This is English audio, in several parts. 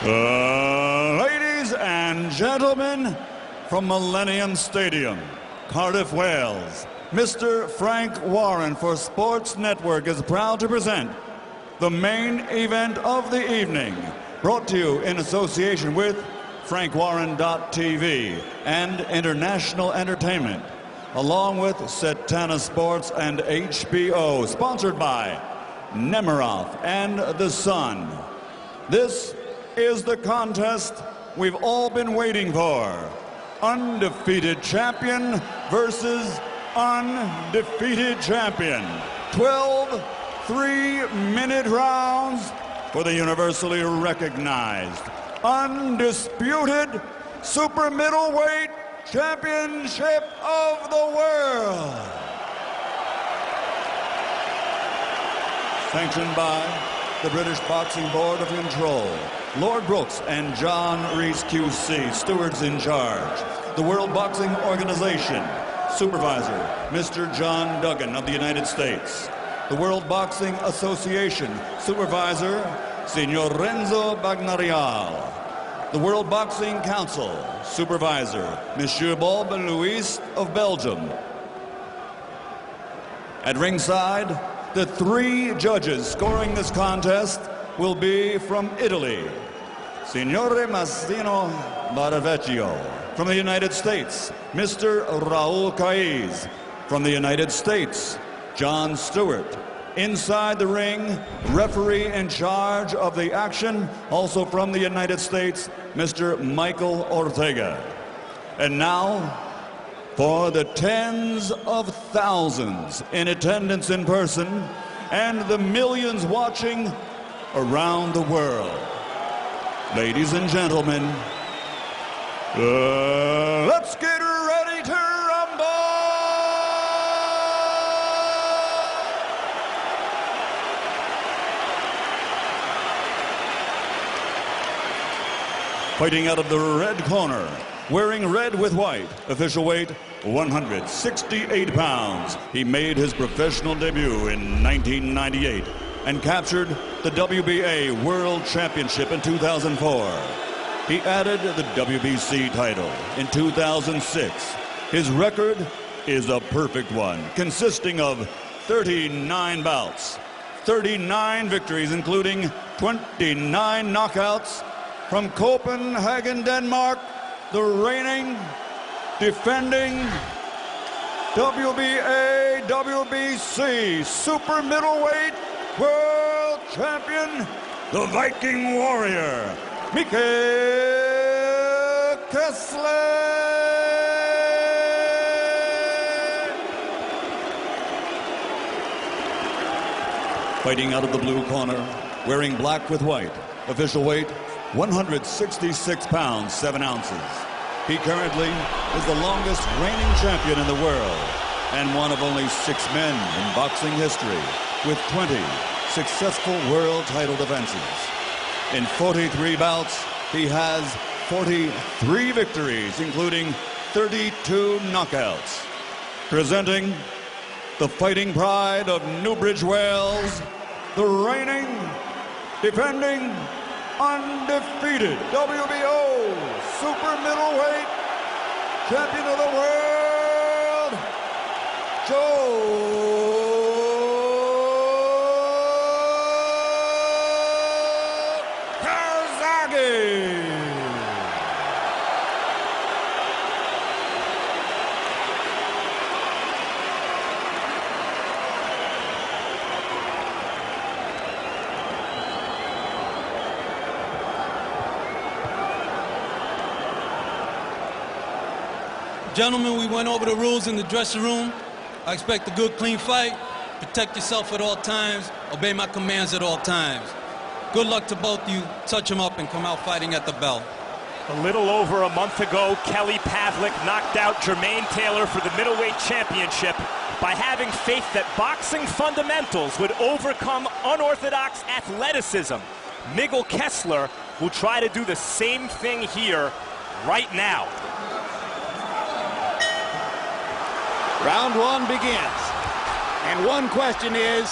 Ladies and gentlemen, from Millennium Stadium, Cardiff, Wales, Mr. Frank Warren for Sports Network is proud to present the main event of the evening, brought to you in association with FrankWarren.tv and International Entertainment, along with Setana Sports and HBO, sponsored by Nemiroff and The Sun. This is the contest we've all been waiting for. Undefeated champion versus undefeated champion. 12 3-minute rounds for the universally recognized, undisputed super middleweight championship of the world. Sanctioned by the British Boxing Board of Control, Lord Brooks and John Reese QC, stewards in charge. The World Boxing Organization, supervisor, Mr. John Duggan of the United States. The World Boxing Association, supervisor, Senor Renzo Bagnarial. The World Boxing Council, supervisor, Monsieur Bob Louis of Belgium. At ringside, the 3 judges scoring this contest will be from Italy. Signore Massimo Baravecchio. From the United States, Mr. Raul Caiz. From the United States, John Stewart. Inside the ring, referee in charge of the action, also from the United States, Mr. Mikkel Ortega. And now, for the tens of thousands in attendance in person and the millions watching around the world. Ladies and gentlemen, let's get ready to rumble! Fighting out of the red corner, wearing red with white, official weight 168 pounds. He made his professional debut in 1998 and captured the WBA World Championship in 2004. He added the WBC title in 2006. His record is a perfect one, consisting of 39 bouts, 39 victories, including 29 knockouts. From Copenhagen, Denmark, the reigning, defending WBA, WBC super middleweight world champion, the Viking warrior, Mikkel Kessler. Fighting out of the blue corner, wearing black with white, official weight 166 pounds, 7 ounces. He currently is the longest reigning champion in the world and one of only 6 men in boxing history with 20 successful world title defenses. In 43 bouts, he has 43 victories, including 32 knockouts. Presenting the fighting pride of Newbridge, Wales, the reigning, defending, undefeated WBO super middleweight champion of the world, Joe Calzaghe. Gentlemen, we went over the rules in the dressing room. I expect a good, clean fight. Protect yourself at all times. Obey my commands at all times. Good luck to both of you. Touch them up and come out fighting at the bell. A little over a month ago, Kelly Pavlik knocked out Jermaine Taylor for the middleweight championship by having faith that boxing fundamentals would overcome unorthodox athleticism. Mikkel Kessler will try to do the same thing here right now. Round 1 begins. And one question is,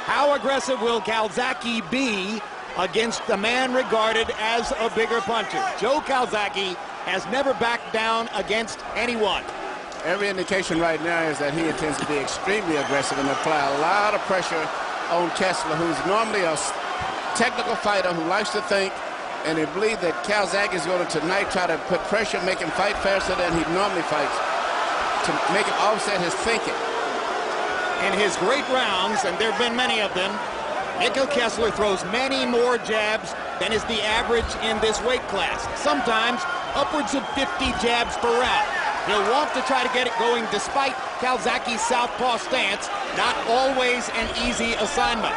how aggressive will Calzaghe be against the man regarded as a bigger puncher. Joe Calzaghe has never backed down against anyone. Every indication right now is that he intends to be extremely aggressive and apply a lot of pressure on Kessler, who's normally a technical fighter who likes to think, and they believe that Calzaghe is going to tonight try to put pressure, make him fight faster than he normally fights, to make him offset his thinking. In his great rounds, and there have been many of them, Mikkel Kessler throws many more jabs than is the average in this weight class. Sometimes upwards of 50 jabs per round. He'll want to try to get it going despite Calzaghe's southpaw stance. Not always an easy assignment.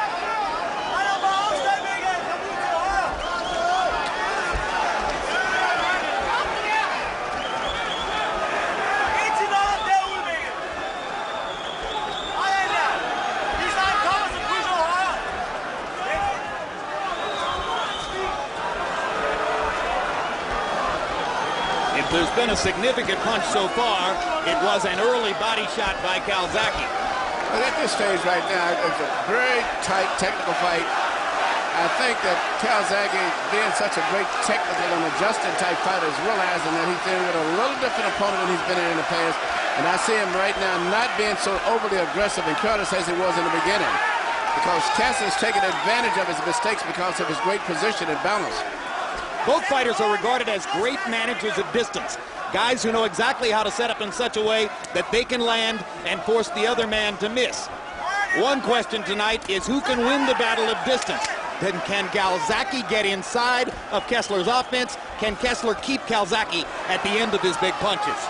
If there's been a significant punch so far, it was an early body shot by Calzaghe. But at this stage right now, it's a very tight technical fight. I think that Calzaghe, being such a great technical and adjusted type fighter, is realizing that he's dealing with a little different opponent than he's been in the past. And I see him right now not being so overly aggressive and careless as he was in the beginning, because Kessler's taking advantage of his mistakes because of his great position and balance. Both fighters are regarded as great managers of distance. Guys who know exactly how to set up in such a way that they can land and force the other man to miss. One question tonight is who can win the battle of distance? Then can Calzaghe get inside of Kessler's offense? Can Kessler keep Calzaghe at the end of his big punches?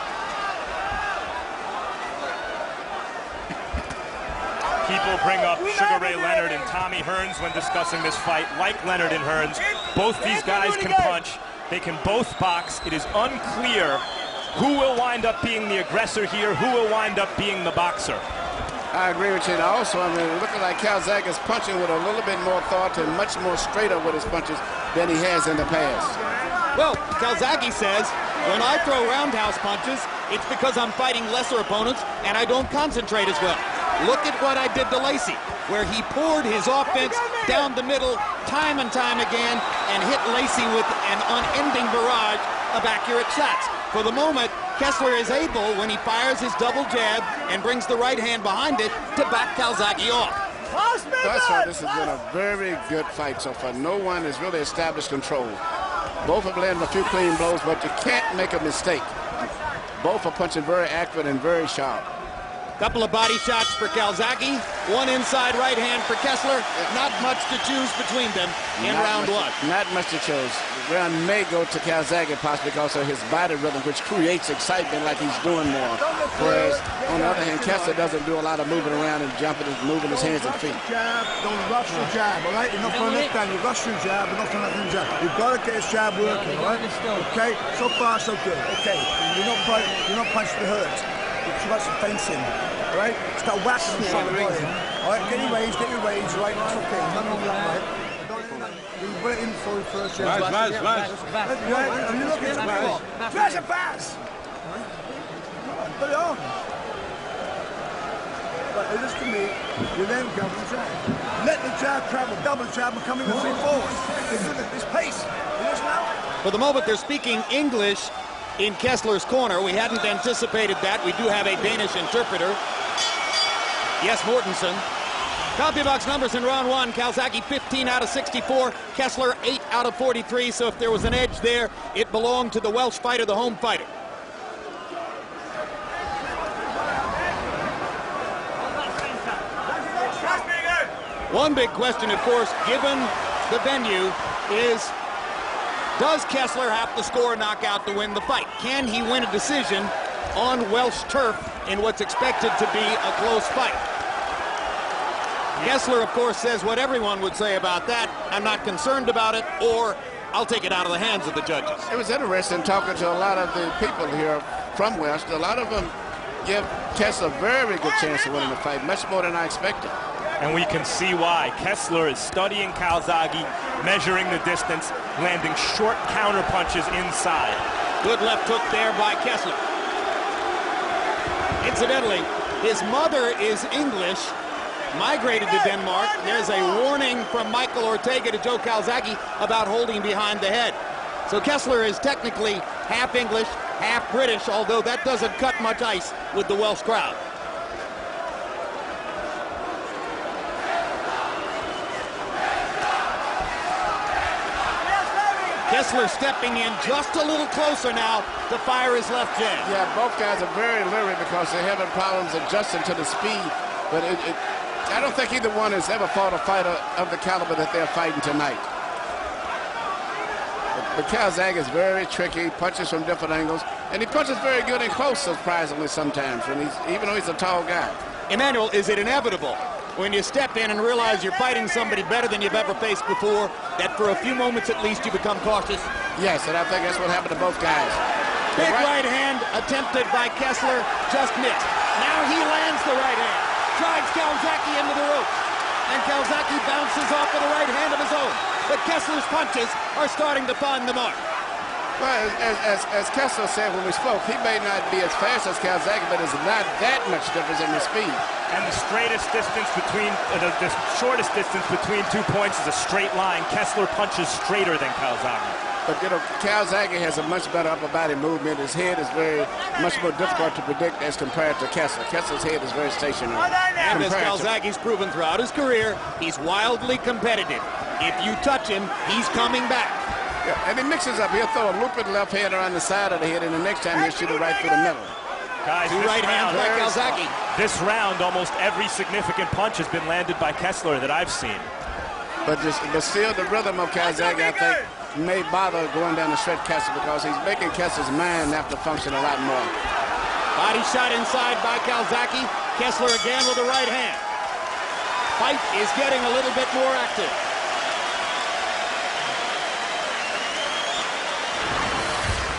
People bring up Sugar Ray Leonard and Tommy Hearns when discussing this fight. Like Leonard and Hearns, both these guys can punch. They can both box. It is unclear who will wind up being the aggressor here, who will wind up being the boxer. I agree with you. And also, I mean, looking like Calzaghe is punching with a little bit more thought and much more straighter with his punches than he has in the past. Well, Calzaghe says, when I throw roundhouse punches, it's because I'm fighting lesser opponents and I don't concentrate as well. Look at what I did to Lacey, where he poured his offense down the middle time and time again and hit Lacey with an unending barrage of accurate shots. For the moment, Kessler is able, when he fires his double jab and brings the right hand behind it, to back Calzaghe off. That's why this has been a very good fight so far. No one has really established control. Both have landed a few clean blows, but you can't make a mistake. Both are punching very accurate and very sharp. Couple of body shots for Calzaghe, one inside right hand for Kessler. Not much to choose between them in round one. Not much to choose. The round may go to Calzaghe possibly because of his body rhythm, which creates excitement like he's doing more. Whereas, on the other hand, Kessler doesn't do a lot of moving around and jumping and moving his hands and feet. Jab, don't rush the jab, all right? You're not going to let down. You rush your jab, you're not going to let him jab. You've got to get his jab working, all right? Okay, so far so good. Okay, you're not punching the hurt. You got some fencing, all right? Start whacking the shot body. All right, get your range, right? It's okay. Nothing wrong, right? You put it in for the first jab. Baz. Are you looking at me? Baz! Put it on. But listen to me, you then go for the jab. Let the jab travel, double jab, and come in and forward. This pace. For the moment, they're speaking English in Kessler's corner. We hadn't anticipated that. We do have a Danish interpreter. Yes, Mortensen. CompuBox numbers in round one. Calzaghe 15 out of 64. Kessler 8 out of 43. So if there was an edge there, it belonged to the Welsh fighter, the home fighter. One big question, of course, given the venue, is does Kessler have to score a knockout to win the fight? Can he win a decision on Welsh turf in what's expected to be a close fight? Kessler, of course, says what everyone would say about that. I'm not concerned about it, or I'll take it out of the hands of the judges. It was interesting talking to a lot of the people here from Welsh. A lot of them give Kessler a very good chance of winning the fight, much more than I expected. And we can see why. Kessler is studying Calzaghe, measuring the distance, landing short counter punches inside. Good left hook there by Kessler. Incidentally, his mother is English, migrated to Denmark. There's a warning from Mikkel Ortega to Joe Calzaghe about holding behind the head. So Kessler is technically half English, half British, although that doesn't cut much ice with the Welsh crowd. Kessler stepping in just a little closer now to fire his left jab. Yeah, both guys are very leery because they're having problems adjusting to the speed. But I don't think either one has ever fought a fighter of the caliber that they're fighting tonight. But Calzaghe is very tricky, punches from different angles, and he punches very good and close, surprisingly, sometimes, even though he's a tall guy. Emmanuel, is it inevitable when you step in and realize you're fighting somebody better than you've ever faced before, that for a few moments at least you become cautious? Yes, and I think that's what happened to both guys. Big right hand attempted by Kessler, just missed. Now he lands the right hand, drives Calzaghe into the ropes, and Calzaghe bounces off with a right hand of his own. But Kessler's punches are starting to find the mark. Well, as Kessler said when we spoke, he may not be as fast as Calzaghe, but there's not that much difference in the speed. And the straightest distance between, the shortest distance between 2 points is a straight line. Kessler punches straighter than Calzaghe. But, you know, Calzaghe has a much better upper body movement. His head is much more difficult to predict as compared to Kessler. Kessler's head is very stationary. And as Calzaghe's proven throughout his career, he's wildly competitive. If you touch him, he's coming back. Yeah, and he mixes up. He'll throw a looping left hand around the side of the head, and the next time he'll shoot it right through the middle. Guys, two right hands by Calzaghe. This round, almost every significant punch has been landed by Kessler that I've seen. But still, the rhythm of Calzaghe, I think, may bother going down the stretch Kessler because he's making Kessler's mind have to function a lot more. Body shot inside by Calzaghe. Kessler again with the right hand. Fight is getting a little bit more active.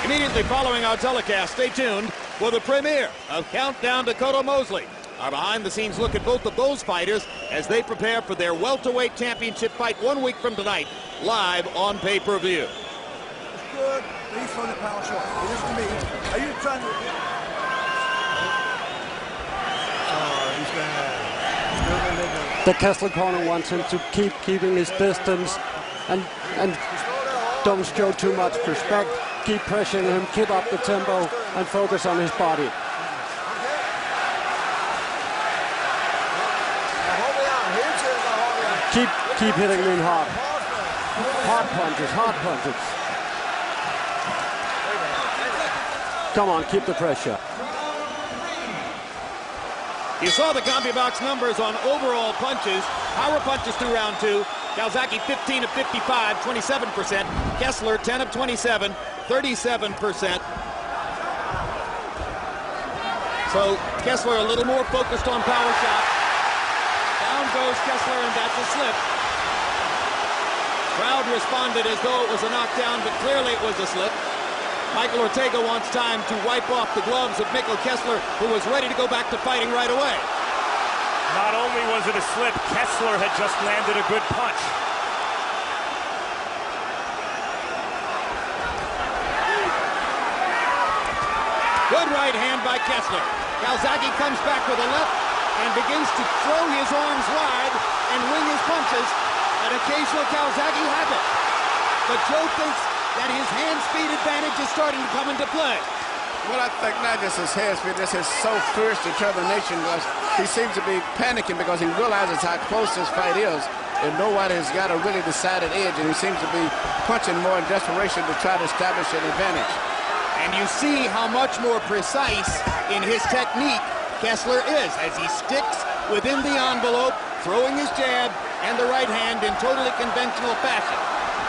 Immediately following our telecast, stay tuned for the premiere of Countdown to Cotto Mosley. Our behind-the-scenes look at both of those fighters as they prepare for their welterweight championship fight 1 week from tonight, live on pay-per-view. It's good. He's throwing a power shot. It is to me. Are you trying to... The Kessler corner wants him to keeping his distance and don't show too much respect. Keep pressuring him, keep up the tempo, and focus on his body. Keep hitting him hard. Hard punches, hard punches. Come on, keep the pressure. You saw the CompuBox numbers on overall punches. Power punches through round 2. Calzaghe 15 of 55, 27%. Kessler 10 of 27, 37%. So Kessler a little more focused on power shot. Down goes Kessler, and that's a slip. Crowd responded as though it was a knockdown, but clearly it was a slip. Mikkel Ortega wants time to wipe off the gloves of Mikkel Kessler, who was ready to go back to fighting right away. Not only was it a slip, Kessler had just landed a good punch. Good right hand by Kessler. Calzaghe comes back with a left and begins to throw his arms wide and wing his punches. An occasional Calzaghe habit. But Joe thinks that his hand speed advantage is starting to come into play. Well, I think not just his hand speed, this is so fierce determination because he seems to be panicking because he realizes how close this fight is and nobody has got a really decided edge, and he seems to be punching more in desperation to try to establish an advantage. And you see how much more precise in his technique Kessler is as he sticks within the envelope, throwing his jab and the right hand in totally conventional fashion,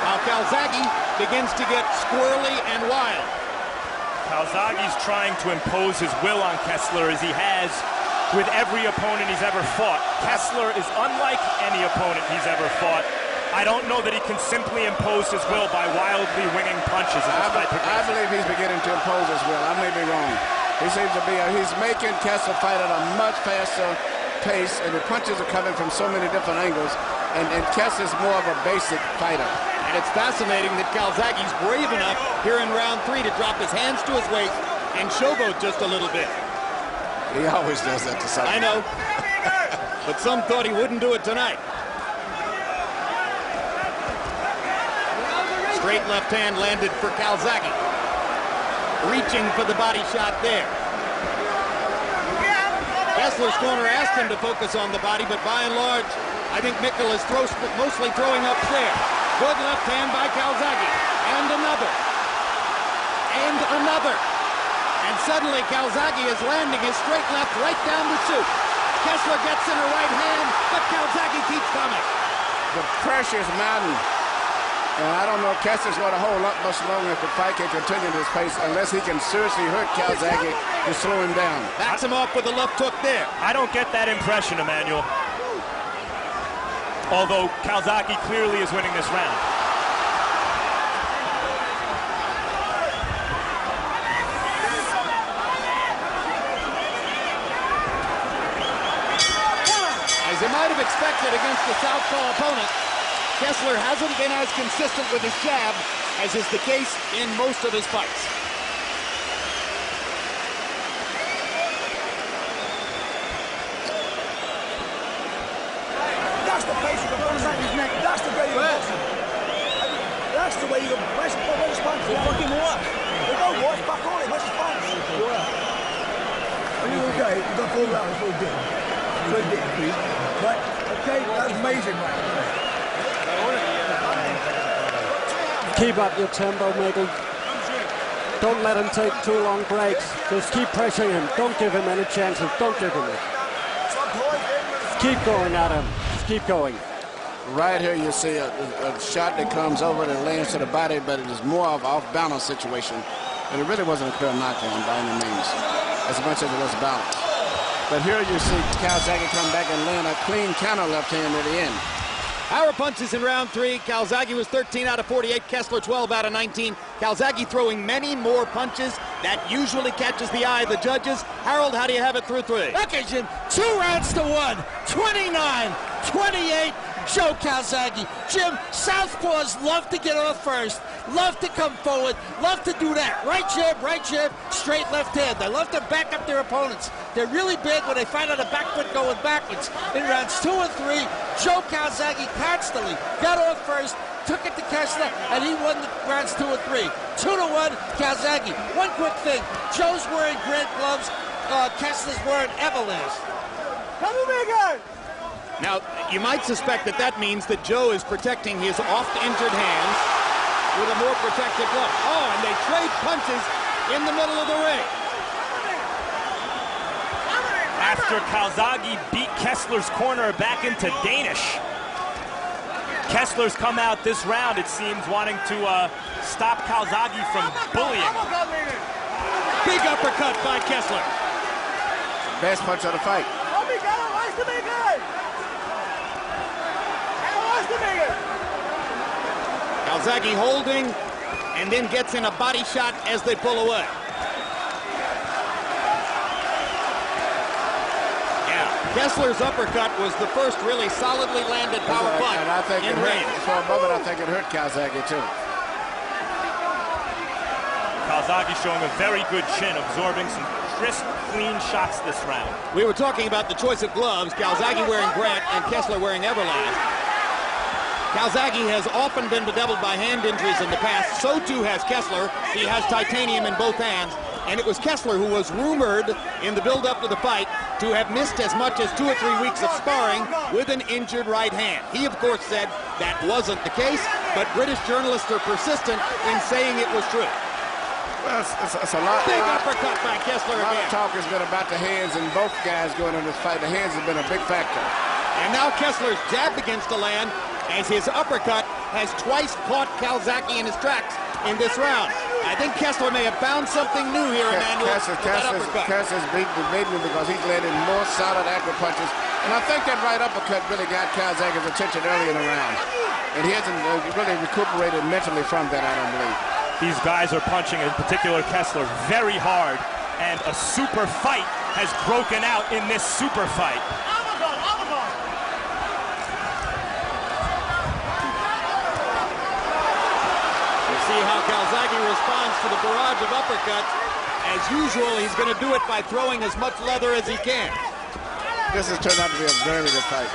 while Calzaghe begins to get squirrely and wild. Calzaghe's trying to impose his will on Kessler as he has with every opponent he's ever fought. Kessler is unlike any opponent he's ever fought. I don't know that he can simply impose his will by wildly winging punches. I believe he's beginning to impose his will. I may be wrong. He seems to be, he's making Kessler fight at a much faster pace, and the punches are coming from so many different angles, and Kessler's more of a basic fighter. And it's fascinating that Calzaghe's brave enough here in round 3 to drop his hands to his waist and showboat just a little bit. He always does that to somebody. I know. but some thought he wouldn't do it tonight. Straight left hand landed for Calzaghe. Reaching for the body shot there. Kessler's corner asked him to focus on the body, but by and large, I think Mikkel is mostly throwing upstairs. Good left hand by Calzaghe. And another. And another. And suddenly Calzaghe is landing his straight left right down the chute. Kessler gets in a right hand, but Calzaghe keeps coming. The pressure's mounting. And I don't know if Kessler's going to hold up much longer if the fight can continue this pace, unless he can seriously hurt Calzaghe to slow him down. Backs him off with a left hook there. I don't get that impression, Emmanuel. Although Calzaghe clearly is winning this round. As you might have expected against the southpaw opponent, Kessler hasn't been as consistent with his jab as is the case in most of his fights. That's the pace of the Calzaghe's neck. That's the way you box him. That's the way you where's his punch? Fucking what? You know what? Back on it. Where's his punch? Are you okay? You got 4 rounds. That's what he did. That's what he did, please. Right? Okay? That's amazing, right? Keep up your tempo, Mikkel. Don't let him take too long breaks. Just keep pressuring him. Don't give him any chances. Don't give him it. Keep going at him. Just keep going. Right here you see a shot that comes over and lands to the body, but it is more of an off-balance situation. And it really wasn't a clear knockdown by any means, as much as it was balanced. But here you see Calzaghe come back and land a clean counter left hand at the end. Power punches in round 3. Calzaghe was 13 out of 48. Kessler 12 out of 19. Calzaghe throwing many more punches. That usually catches the eye of the judges. Harold, how do you have it through 3? Okay, Jim. 2 rounds to 1. 29-28. Joe Calzaghe. Jim, southpaws love to get off first, love to come forward, love to do that. Right jab, straight left hand. They love to back up their opponents. They're really big when they find out a back foot going backwards. In rounds 2 and 3, Joe Calzaghe constantly got off first, took it to Kessler, and he won the rounds 2 and 3. 2-1, Calzaghe. One quick thing, Joe's wearing Grant gloves, Kessler's wearing Everlast. Come on, bigger! Now, you might suspect that that means that Joe is protecting his oft-injured hands with a more protected glove. Oh, and they trade punches in the middle of the ring. After Calzaghe beat Kessler's corner back into Danish, Kessler's come out this round, it seems, wanting to stop Calzaghe from bullying. Big uppercut by Kessler. Best punch of the fight. Calzaghe holding and then gets in a body shot as they pull away. Yeah, Kessler's uppercut was the first really solidly landed power punch and I think in range. For a moment, I think it hurt Calzaghe too. Calzaghe showing a very good chin, absorbing some crisp, clean shots this round. We were talking about the choice of gloves, Calzaghe wearing Grant and Kessler wearing Everlast. Calzaghe has often been bedeviled by hand injuries in the past. So too has Kessler. He has titanium in both hands. And it was Kessler who was rumored in the build-up to the fight to have missed as much as 2 or 3 weeks of sparring with an injured right hand. He, of course, said that wasn't the case, but British journalists are persistent in saying it was true. Well, it's a lot. Big uppercut by Kessler again. A lot of talk has been about the hands, and both guys going into this fight. The hands have been a big factor. And now Kessler's jab begins to land, as his uppercut has twice caught Calzaghe in his tracks in this round. I think Kessler may have found something new here, Emmanuel. Kessler's beating him because he's landing more solid accurate punches. And I think that right uppercut really got Calzaghe's attention early in the round. And he hasn't really recuperated mentally from that, I don't believe. These guys are punching, in particular Kessler, very hard. And a super fight has broken out in this super fight. See how Calzaghe responds to the barrage of uppercuts. As usual, he's going to do it by throwing as much leather as he can. This has turned out to be a very good fight.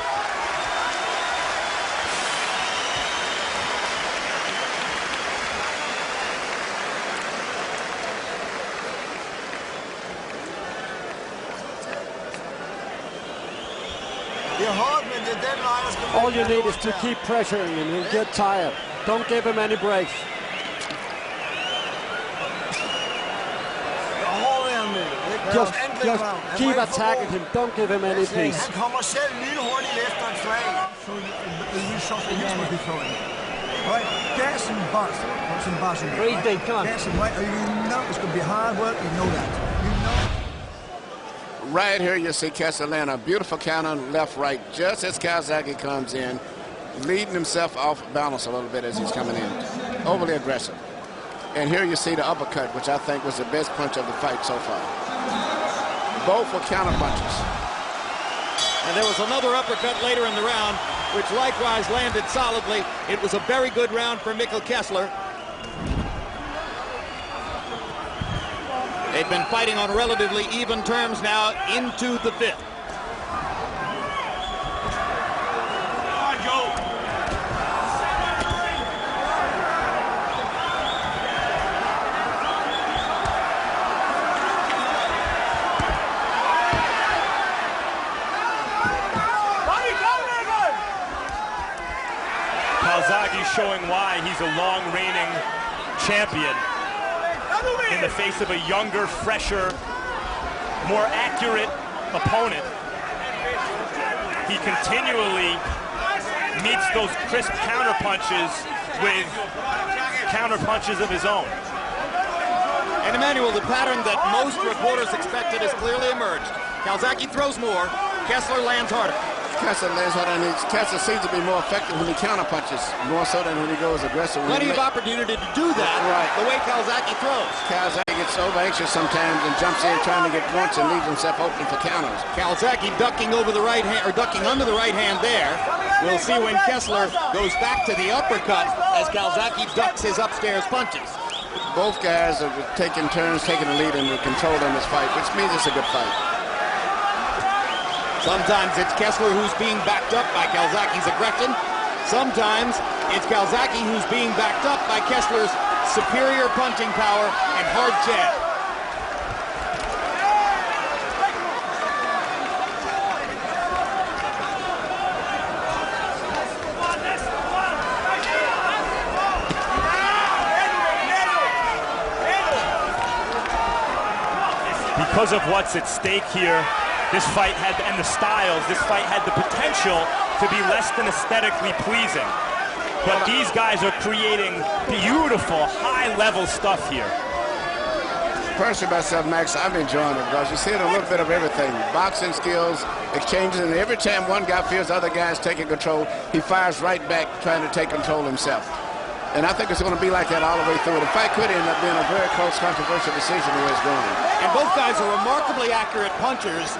All you need is to keep pressuring him. He'll get tired. Don't give him any breaks. Just keep attacking him. Don't give him any peace. Get some bars. Great day, come on. Get some right. You know it's going to be hard work. You know that. You know. Right here, you see Kessler land a beautiful counter left, right, just as Calzaghe comes in, leading himself off balance a little bit as he's coming in. Overly aggressive. And here you see the uppercut, which I think was the best punch of the fight so far. Both were counter punches. And there was another uppercut later in the round, which likewise landed solidly. It was a very good round for Mikkel Kessler. They've been fighting on relatively even terms now into the fifth. Calzaghe showing why he's a long reigning champion in the face of a younger, fresher, more accurate opponent. He continually meets those crisp counterpunches with counterpunches of his own. And Emmanuel, the pattern that most reporters expected has clearly emerged. Calzaghe throws more, Kessler lands harder. Kessler lands harder, and Kessler seems to be more effective when he counterpunches, more so than when he goes aggressive. Plenty of opportunity to do that, right, the way Calzaghe throws. Calzaghe gets over anxious sometimes and jumps in trying to get points and leaves himself open for counters. Calzaghe ducking over the right hand, or ducking under the right hand there. We'll see when Kessler goes back to the uppercut as Calzaghe ducks his upstairs punches. Both guys are taking turns, taking the lead and the control in this fight, which means it's a good fight. Sometimes it's Kessler who's being backed up by Calzaghe's aggression. Sometimes it's Calzaghe who's being backed up by Kessler's superior punching power and hard jab. Because of what's at stake here, this fight had, and the styles, this fight had the potential to be less than aesthetically pleasing. But these guys are creating beautiful, high-level stuff here. Personally, myself, Max, I'm enjoying it because you see a little bit of everything. Boxing skills, exchanges, and every time one guy feels the other guy's taking control, he fires right back trying to take control himself. And I think it's going to be like that all the way through. The fight could end up being a very close, controversial decision the way it's going. And both guys are remarkably accurate punchers,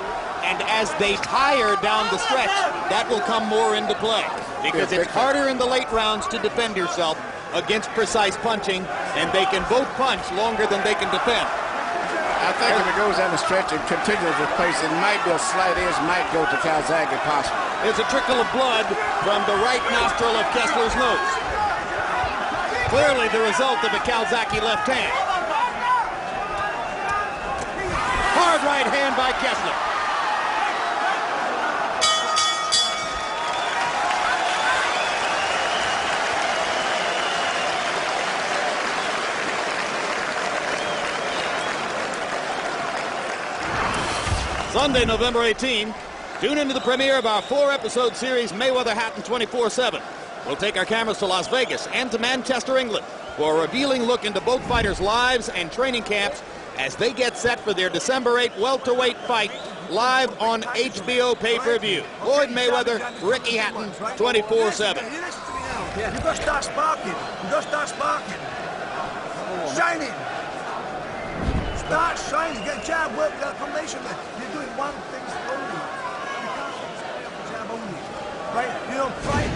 and as they tire down the stretch, that will come more into play. Because it's harder in the late rounds to defend yourself against precise punching, and they can both punch longer than they can defend. I think if it goes down the stretch and continues to pace, it might be a slight edge, might go to Calzaghe if possible. There's a trickle of blood from the right nostril of Kessler's nose. Clearly the result of a Calzaghe left hand. Hard right hand by Kessler. Sunday, November 18, tune into the premiere of our 4-episode series, Mayweather Hatton 24/7. We'll take our cameras to Las Vegas and to Manchester, England, for a revealing look into both fighters' lives and training camps as they get set for their December 8 welterweight fight live on HBO pay-per-view. Floyd Mayweather, Ricky Hatton, 24/7. You've got to start sparking. You've got to start sparking. Shining. Start shining. Get jab work, get a combination. You're doing one thing slowly. Jab only. Right? You don't fight.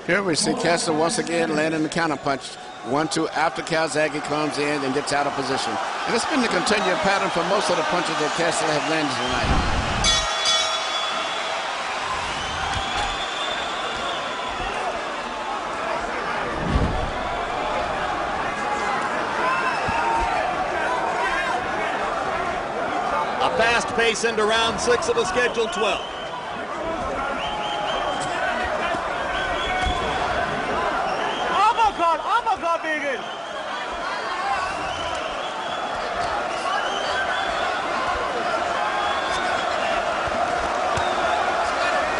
Here we see Kessler once again landing the counterpunch. 1-2 after Calzaghe comes in and gets out of position. And it's been the continued pattern for most of the punches that Kessler have landed tonight. fast pace into round 6 of the scheduled 12.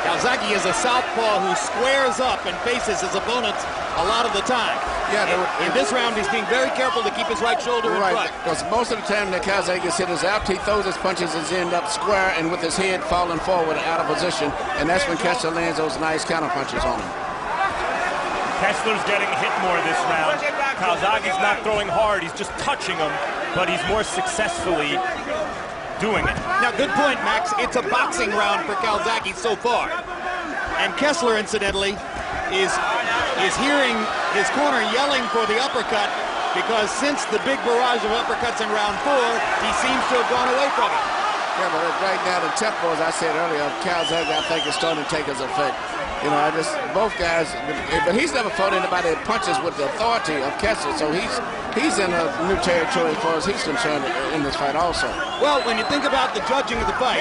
Calzaghe is a southpaw who squares up and faces his opponents a lot of the time. Yeah, in this round, he's being very careful to keep his right shoulder in front. Because most of the time that Calzaghe gets hit is out, he throws his punches and end up square and with his head falling forward out of position, and that's when Kessler lands those nice counter punches on him. Kessler's getting hit more this round. Calzaghe's not throwing hard, he's just touching him, but he's more successful doing it. Now, good point, Max. It's a boxing round for Calzaghe so far. And Kessler, incidentally, is hearing his corner yelling for the uppercut because since the big barrage of uppercuts in round 4, he seems to have gone away from it. Yeah, but right now the tempo, as I said earlier, of Calzaghe, I think is starting to take his effect. You know, both guys, but he's never fought anybody that punches with the authority of Kessler, so he's in a new territory as far as he's concerned in this fight also. Well, when you think about the judging of the fight,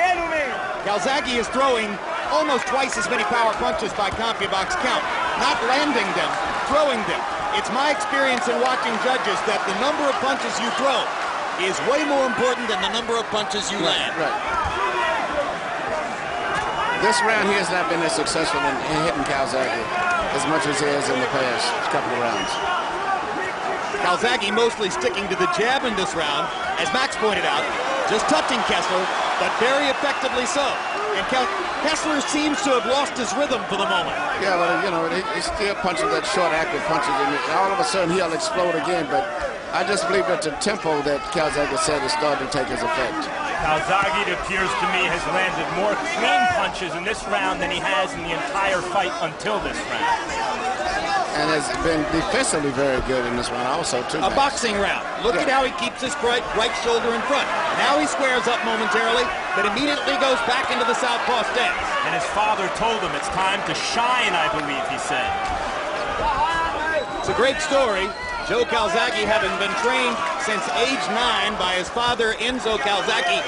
Calzaghe is throwing almost twice as many power punches by CompuBox count, not landing them, throwing them. It's my experience in watching judges that the number of punches you throw is way more important than the number of punches you land. Right. This round, he has not been as successful in hitting Calzaghe as much as he has in the past couple of rounds. Calzaghe mostly sticking to the jab in this round, as Max pointed out, just touching Kessler, but very effectively so. And Kessler seems to have lost his rhythm for the moment. Yeah, but you know, he's still punching that short, active punches, and all of a sudden he'll explode again. But I just believe that the tempo that Calzaghe said is starting to take his effect. Calzaghe, it appears to me, has landed more clean punches in this round than he has in the entire fight until this round. And has been defensively very good in this round also, too. A boxing round. Look at how he keeps his right shoulder in front. Now he squares up momentarily, but immediately goes back into the southpaw stance. And his father told him it's time to shine, I believe he said. It's a great story. Joe Calzaghe, having been trained since age 9 by his father, Enzo Calzaghe,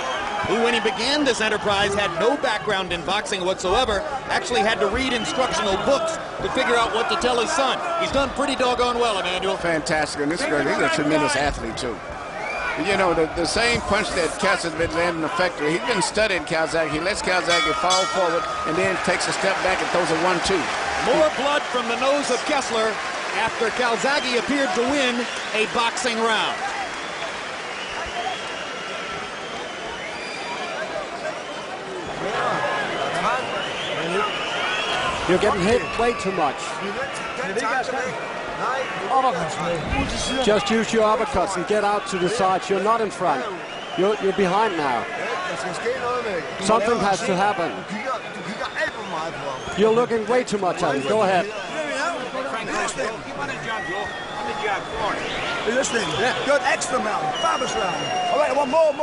who, when he began this enterprise, had no background in boxing whatsoever, actually had to read instructional books to figure out what to tell his son. He's done pretty doggone well, Emmanuel. Fantastic, and this guy, he's a tremendous athlete, too. You know, the same punch that Kessler's been landing effectively, he's been studying Calzaghe. He lets Calzaghe fall forward and then takes a step back and throws a 1-2. More blood from the nose of Kessler after Calzaghe appeared to win a boxing round. You're getting hit way too much. Just use your uppercuts and get out to the sides. You're not in front. You're behind now. Something has to happen. You're looking way too much at him. Go ahead. You're listening? Yeah. Good, extra round, fabulous round. All right, I want more.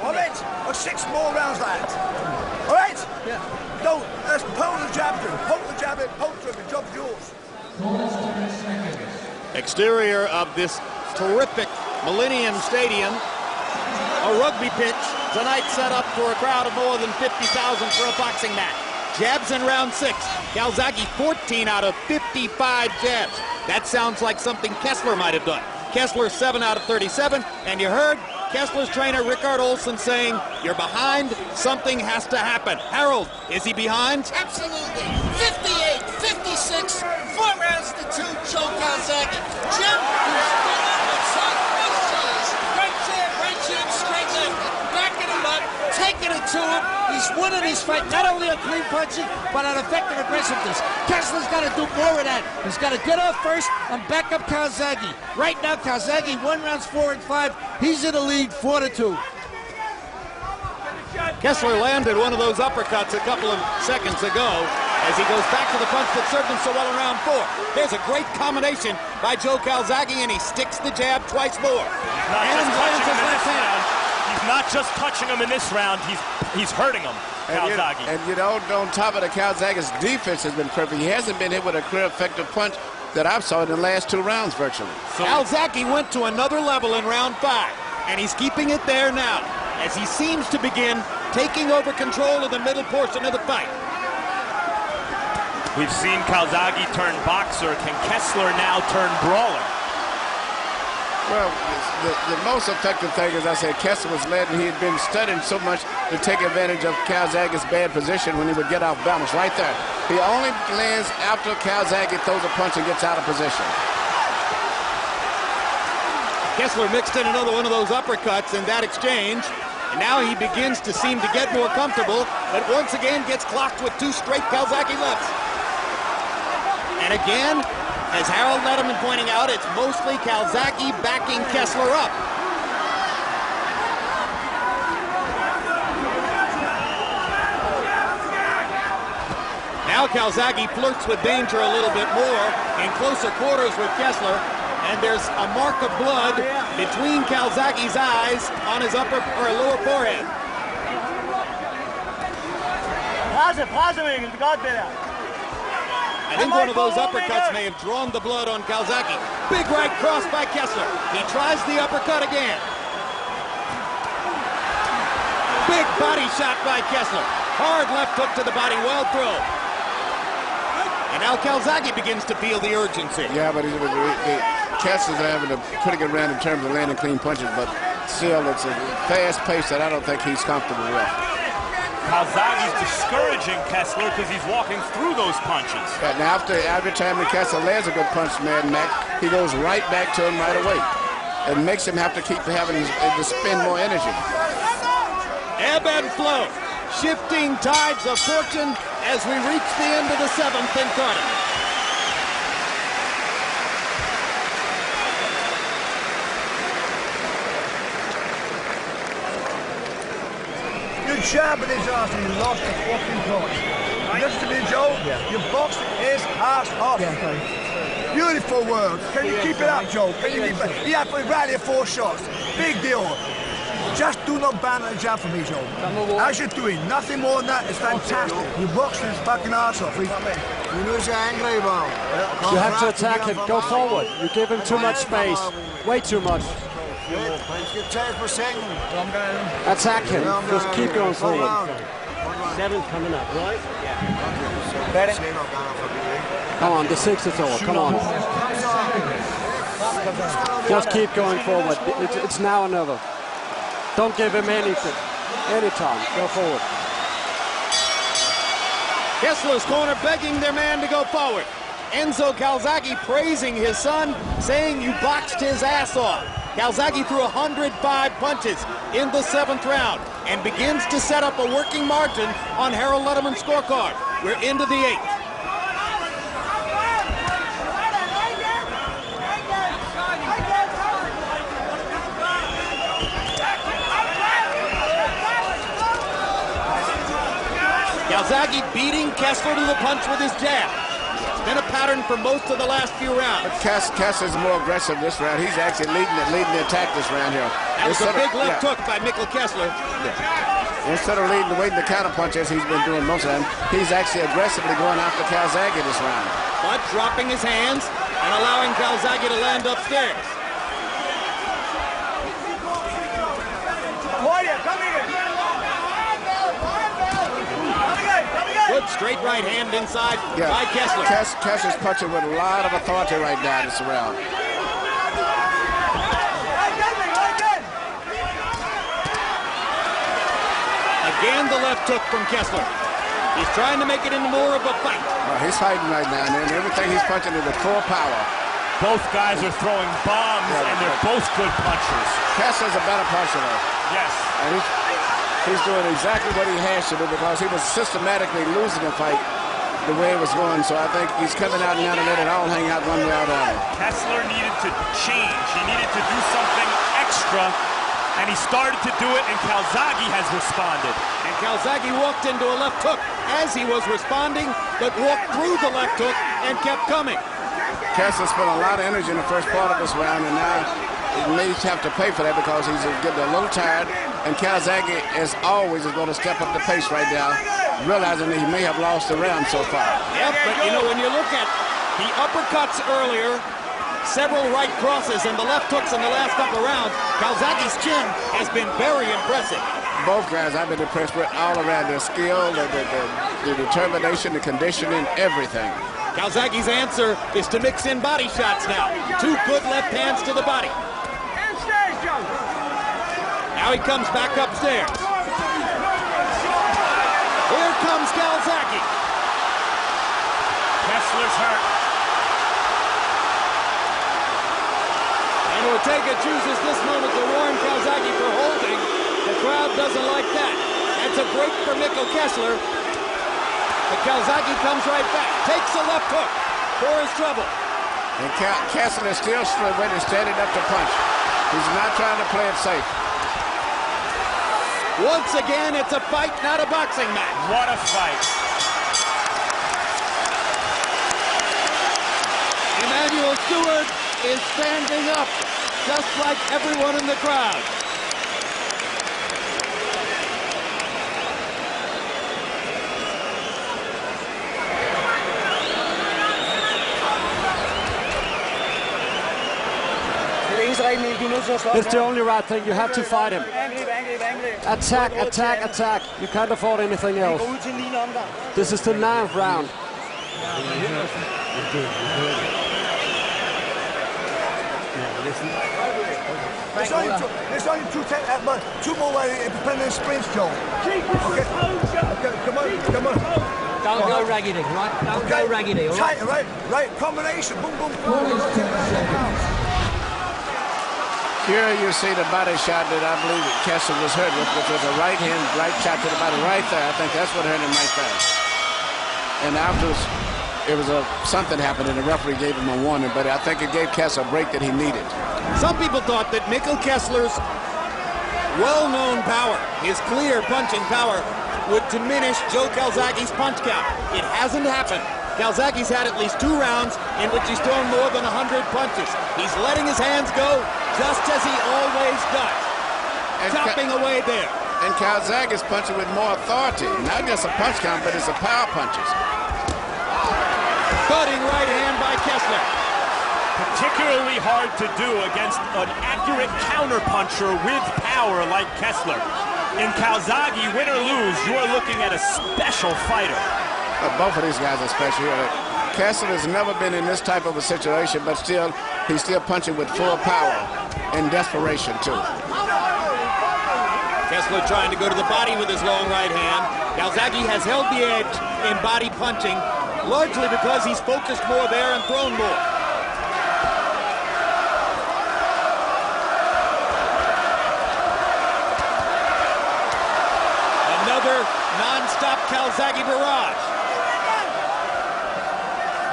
All right, or 6 more rounds like that. All right? Yeah. Don't, let's poke the jab to him. Poke the jab in, poke to him, the job's yours. Exterior of this terrific Millennium Stadium, a rugby pitch, tonight set up for a crowd of more than 50,000 for a boxing match. Jabs in round 6. Calzaghe 14 out of 55 jabs. That sounds like something Kessler might have done. Kessler 7 out of 37, and you heard Kessler's trainer Rickard Olsen saying, "You're behind, something has to happen." Harold, is he behind? Absolutely. 58, 56, 4 rounds to 2, Joe Calzaghe. Jim, right jab, straight left, backing him up, taking it to him. He's winning his fight, not only on clean punching, but on effective aggressiveness. Kessler's got to do more of that. He's got to get off first and back up Calzaghe. Right now, Calzaghe won rounds 4 and 5. He's in the lead 4-2. Kessler landed one of those uppercuts a couple of seconds ago as he goes back to the punch that served him so well in round 4. There's a great combination by Joe Calzaghe, and he sticks the jab twice more. And lands his left hand. He's not just touching him in this round, he's hurting him, Calzaghe. And you know, on top of the Calzaghe's defense has been perfect. He hasn't been hit with a clear, effective punch that I've saw in the last 2 rounds virtually. So Calzaghe went to another level in round 5, and he's keeping it there now as he seems to begin taking over control of the middle portion of the fight. We've seen Calzaghe turn boxer. Can Kessler now turn brawler? Well, the most effective thing, as I said, Kessler was led, and he had been studying so much to take advantage of Calzaghe's bad position when he would get off balance. Right there. He only lands after Calzaghe throws a punch and gets out of position. Kessler mixed in another one of those uppercuts in that exchange. And now he begins to seem to get more comfortable, but once again gets clocked with 2 straight Calzaghe lefts. And again, as Harold Letterman pointing out, it's mostly Calzaghe backing Kessler up. Now Calzaghe flirts with danger a little bit more in closer quarters with Kessler, and there's a mark of blood between Calzaghe's eyes on his upper or lower forehead. I think one of those uppercuts may have drawn the blood on Calzaghe. Big right cross by Kessler. He tries the uppercut again. Big body shot by Kessler. Hard left hook to the body, well thrown. And now Calzaghe begins to feel the urgency. Yeah, but Kessler's having a pretty good round in terms of landing clean punches, but still it's a fast pace that I don't think he's comfortable with. Calzaghe's discouraging Kessler because he's walking through those punches. Yeah, now every time that Kessler lands a good punch, Mac, he goes right back to him right away. It makes him have to keep having to spend more energy. Ebb and flow, shifting tides of fortune as we reach the end of the 7th and quarter. You jabbing his ass and you lost the fucking price. Listen to me, Joe. Yeah. You boxed his ass off. Yeah, beautiful work. Can you keep it up, Joe? Can you keep it? He had to rally 4 shots. Big deal. Just do not ban the jab for me, Joe. As you're doing, nothing more than that. It's fantastic. You boxed his fucking ass off. You have to attack him. Go forward. You give him too much space. Way too much. Attack him. Just keep going forward. 7 coming up, right? Come on, the 6th is over. Come on. Just keep going forward. It's now or never. Don't give him anything. Anytime. Go forward. Kessler's corner begging their man to go forward. Enzo Calzaghe praising his son, saying you boxed his ass off. Calzaghe threw 105 punches in the 7th round and begins to set up a working margin on Harold Letterman's scorecard. We're into the 8th. Calzaghe beating Kessler to the punch with his jab. It's been a pattern for most of the last few rounds. But Kessler's more aggressive this round. He's actually leading the attack this round here. That was a big left hook by Mikkel Kessler. Yeah. Instead of waiting to counter punch as he's been doing most of them, he's actually aggressively going after Calzaghe this round. But dropping his hands and allowing Calzaghe to land upstairs. Good straight right hand inside by Kessler. Kessler's punching with a lot of authority right now this round. Again, the left hook from Kessler. He's trying to make it into more of a fight. He's fighting right now, and everything he's punching is with full power. Both guys are throwing bombs, and they're both good punchers. Kessler's a better puncher, though. Yes. And he's doing exactly what he has to do because he was systematically losing the fight the way it was going. So I think he's coming out now to let it all hang out one way or the other. Kessler needed to change. He needed to do something extra, and he started to do it, and Calzaghe has responded. And Calzaghe walked into a left hook as he was responding, but walked through the left hook and kept coming. Kessler spent a lot of energy in the first part of this round, and now he may have to pay for that because he's getting a little tired. And Calzaghe, as always, is going to step up the pace right now, realizing that he may have lost the round so far. Yep, but you know, when you look at the uppercuts earlier, several right crosses, and the left hooks in the last couple of rounds, Calzaghe's chin has been very impressive. both guys I've been impressed with all around. Their skill, the determination, the conditioning, everything. Calzaghe's answer is to mix in body shots now. 2 good left hands to the body. Now he comes back upstairs. Here comes Calzaghe. Kessler's hurt. And Ortega chooses this moment to warn Calzaghe for holding. The crowd doesn't like that. That's a break for Mikkel Kessler. But Calzaghe comes right back. Takes a left hook for his trouble. And Kessler is still standing up to punch. He's not trying to play it safe. Once again, it's a fight, not a boxing match. What a fight. Emmanuel Stewart is standing up, just like everyone in the crowd. It's the only right thing. You have to fight him. Attack, attack, attack. You can't afford anything else. This is the 9th round. There's only two more independent sprints, Joe. Okay, come on. Don't go raggedy, right? Don't go raggedy, all right? Tight, right, combination, boom, boom, boom. Here you see the body shot that I believe that Kessler was hurt with, which was a right shot to the body right there. I think that's what hurt him right there. And afterwards, it was something happened and the referee gave him a warning, but I think it gave Kessler a break that he needed. Some people thought that Mikkel Kessler's well-known power, his clear punching power, would diminish Joe Calzaghe's punch count. It hasn't happened. Calzaghe's had at least 2 rounds in which he's thrown more than 100 punches. He's letting his hands go just as he always does. And chopping away there. And Calzaghe is punching with more authority. Not just a punch count, but it's a power punches. Cutting right hand by Kessler. Particularly hard to do against an accurate counterpuncher with power like Kessler. In Calzaghe, win or lose, you are looking at a special fighter. Both of these guys are special here. Kessler has never been in this type of a situation, but he's still punching with full power and desperation, too. Kessler trying to go to the body with his long right hand. Calzaghe has held the edge in body punching, largely because he's focused more there and thrown more. Another non-stop Calzaghe barrage.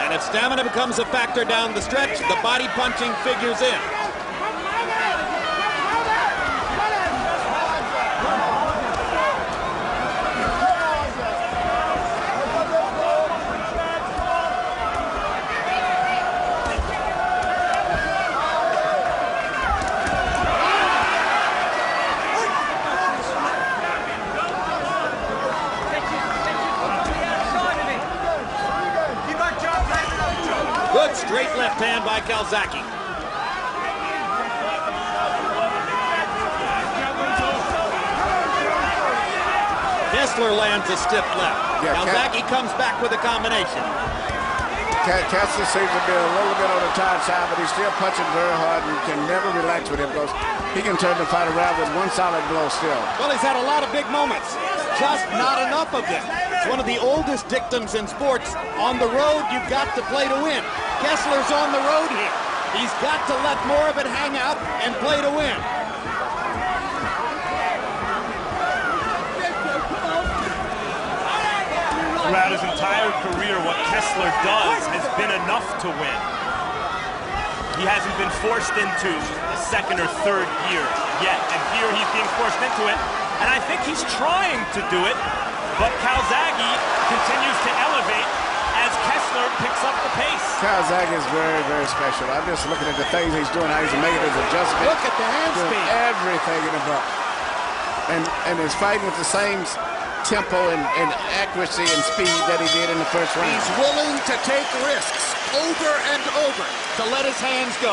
And if stamina becomes a factor down the stretch, the body punching figures in. Good straight left hand by Calzaghe. Kessler lands a stiff left. Yeah, Calzaghe comes back with a combination. Kessler seems to be a little bit on the tired side, but he's still punching very hard and can never relax with him because he can turn the fight around with one solid blow still. Well, he's had a lot of big moments, just not enough of them. It's one of the oldest dictums in sports. On the road, you've got to play to win. Kessler's on the road here. He's got to let more of it hang out and play to win. Throughout his entire career, what Kessler does has been enough to win. He hasn't been forced into a second or third gear yet, and here he's being forced into it, and I think he's trying to do it, but Calzaghe continues to elevate as Kessler picks up the pace. Calzaghe is very, very special. I'm just looking at the things he's doing, how he's making his adjustments. Look at the hand speed. Everything in the book. And he's fighting with the same tempo and accuracy and speed that he did in the first round. He's willing to take risks over and over to let his hands go.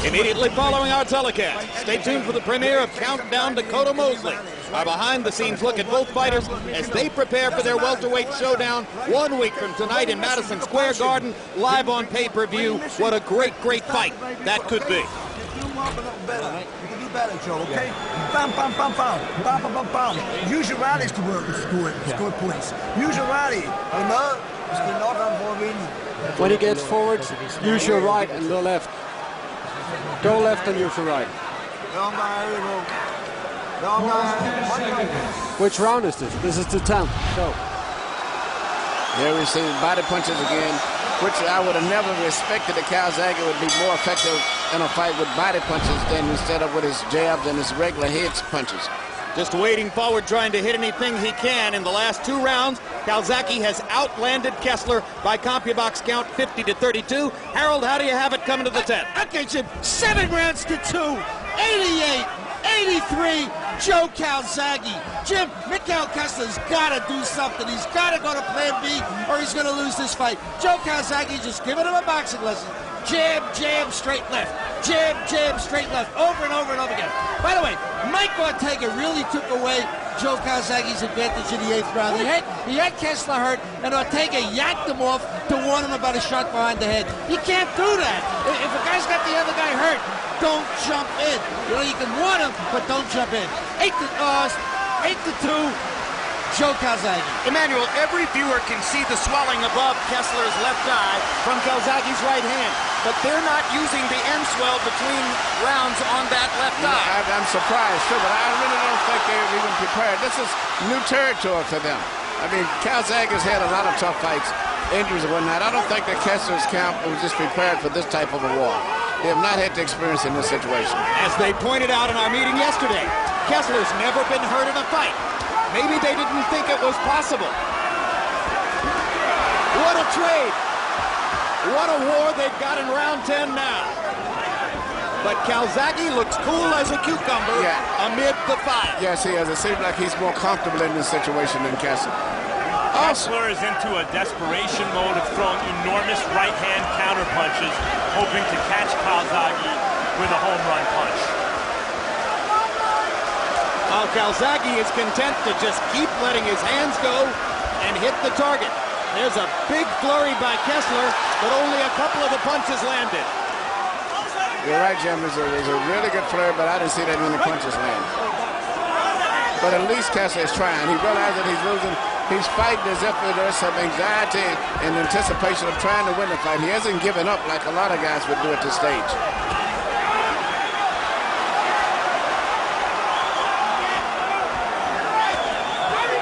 Immediately following our telecast, stay tuned for the premiere of Countdown to Dakota Mosley. Our behind-the-scenes look at both fighters as they prepare for their welterweight showdown 1 week from tonight in Madison Square Garden, live on pay-per-view. What a great, great fight that could be. Better, Joe, okay? Bam, bam, bam, bam, bam, bam, bam, bam. Use your rallies to work and score points. Use your rally, you know? When he gets forward, use your right and the left. Go left and use your right. Which round is this? This is the 10th. Go. Here we see body punches again, which I would have never respected that Calzaghe would be more effective in a fight with body punches than instead of with his jabs and his regular head punches. Just wading forward, trying to hit anything he can. In the last 2 rounds, Calzaghe has outlanded Kessler by CompuBox count 50-32. Harold, how do you have it coming to the 10th? Okay, Jim, 7 rounds to 2, 88, 83, Joe Calzaghe. Jim, Mikkel Kessler's got to do something. He's got to go to plan B or he's going to lose this fight. Joe Calzaghe just giving him a boxing lesson. Jab, jab, straight left. Jab, jab, straight left. Over and over and over again. By the way, Mike Ortega really took away Joe Calzaghe's advantage in the 8th round. He had Kessler hurt, and Ortega yanked him off to warn him about a shot behind the head. You can't do that. If a guy's got the other guy hurt, don't jump in. You know, you can warn him, but don't jump in. 8-2, Joe Calzaghe. Emmanuel, every viewer can see the swelling above Kessler's left eye from Calzaghe's right hand, but they're not using the end swell between rounds on that left eye. I'm surprised, too, but I really don't think they're even prepared. This is new territory for them. I mean, Calzaghe's had a lot of tough fights, injuries and whatnot. I don't think that Kessler's camp was just prepared for this type of a war. They have not had the experience in this situation. As they pointed out in our meeting yesterday, Kessler's never been hurt in a fight. Maybe they didn't think it was possible. What a trade. What a war they've got in round 10 now. But Calzaghe looks cool as a cucumber amid the fire. Yes, he is. It seems like he's more comfortable in this situation than Kessler. Kessler is into a desperation mode of throwing enormous right-hand counter punches, hoping to catch Calzaghe with a home run punch. While Calzaghe is content to just keep letting his hands go and hit the target. There's a big flurry by Kessler, but only a couple of the punches landed. You're right, Jim. There's a really good flurry, but I didn't see that many punches land. But at least Kessler is trying. He realized that he's losing. He's fighting as if there's some anxiety and anticipation of trying to win the fight. He hasn't given up like a lot of guys would do at this stage.